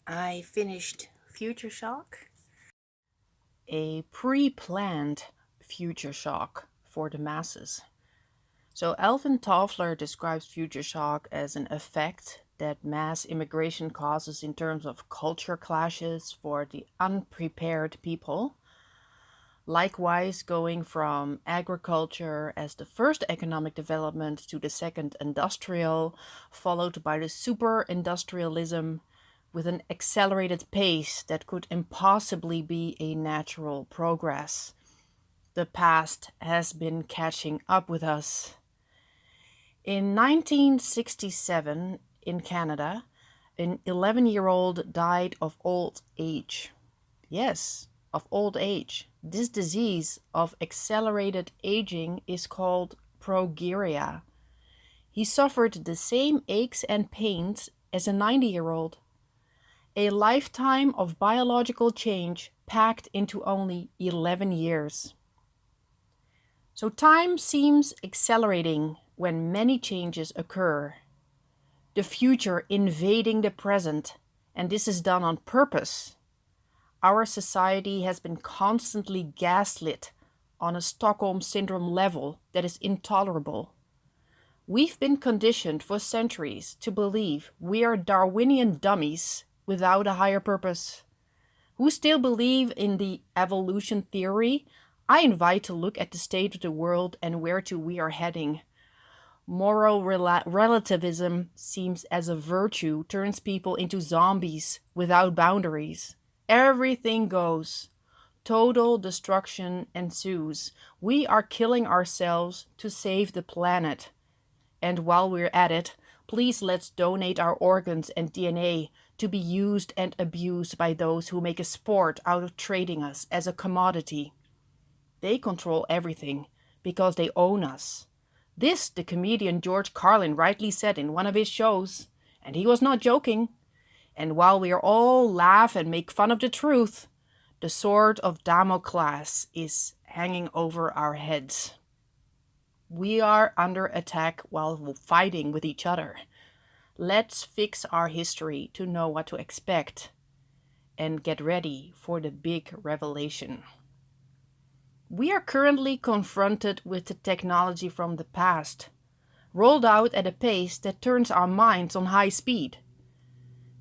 I finished Future Shock, a pre-planned future shock for the masses. So Alvin Toffler describes future shock as an effect that mass immigration causes in terms of culture clashes for the unprepared people. Likewise, going from agriculture as the first economic development to the second industrial, followed by the super industrialism with an accelerated pace that could impossibly be a natural progress. The past has been catching up with us. In 1967, in Canada, an 11-year-old died of old age. Yes, of old age. This disease of accelerated aging is called progeria. He suffered the same aches and pains as a 90-year-old. A lifetime of biological change packed into only 11 years. So time seems accelerating when many changes occur. The future invading the present, and this is done on purpose. Our society has been constantly gaslit on a Stockholm Syndrome level that is intolerable. We've been conditioned for centuries to believe we are Darwinian dummies without a higher purpose. Who still believe in the evolution theory, I invite to look at the state of the world and where to we are heading. Moral relativism seems as a virtue turns people into zombies without boundaries. Everything goes. Total destruction ensues. We are killing ourselves to save the planet. And while we're at it, please let's donate our organs and DNA to be used and abused by those who make a sport out of trading us as a commodity. They control everything because they own us. This, the comedian George Carlin rightly said in one of his shows, and he was not joking. And while we are all laugh and make fun of the truth, the sword of Damocles is hanging over our heads. We are under attack while fighting with each other. Let's fix our history to know what to expect and get ready for the big revelation. We are currently confronted with the technology from the past, rolled out at a pace that turns our minds on high speed.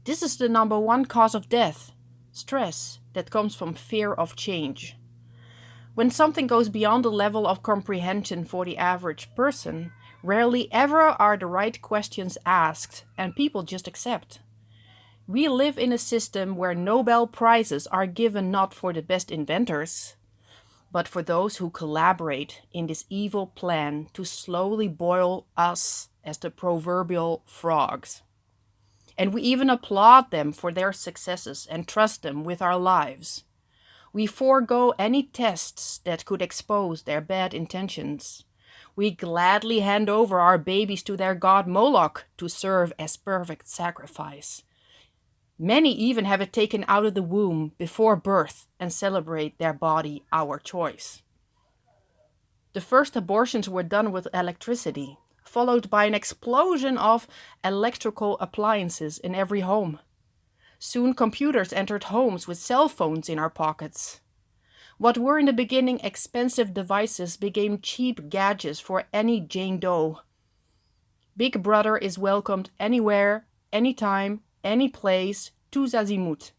This is the number one cause of death, stress that comes from fear of change. When something goes beyond the level of comprehension for the average person, rarely ever are the right questions asked and people just accept. We live in a system where Nobel Prizes are given not for the best inventors, but for those who collaborate in this evil plan to slowly boil us as the proverbial frogs. And we even applaud them for their successes and trust them with our lives. We forego any tests that could expose their bad intentions. We gladly hand over our babies to their god Moloch to serve as perfect sacrifice. Many even have it taken out of the womb before birth and celebrate their body our choice. The first abortions were done with electricity, followed by an explosion of electrical appliances in every home. Soon computers entered homes with cell phones in our pockets. What were in the beginning expensive devices became cheap gadgets for any Jane Doe. Big Brother is welcomed anywhere, anytime, any place, tous azimuts.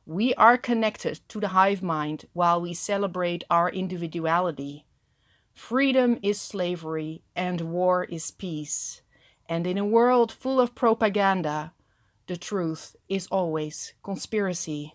We are connected to the hive mind while we celebrate our individuality. Freedom is slavery and war is peace. And in a world full of propaganda, the truth is always conspiracy.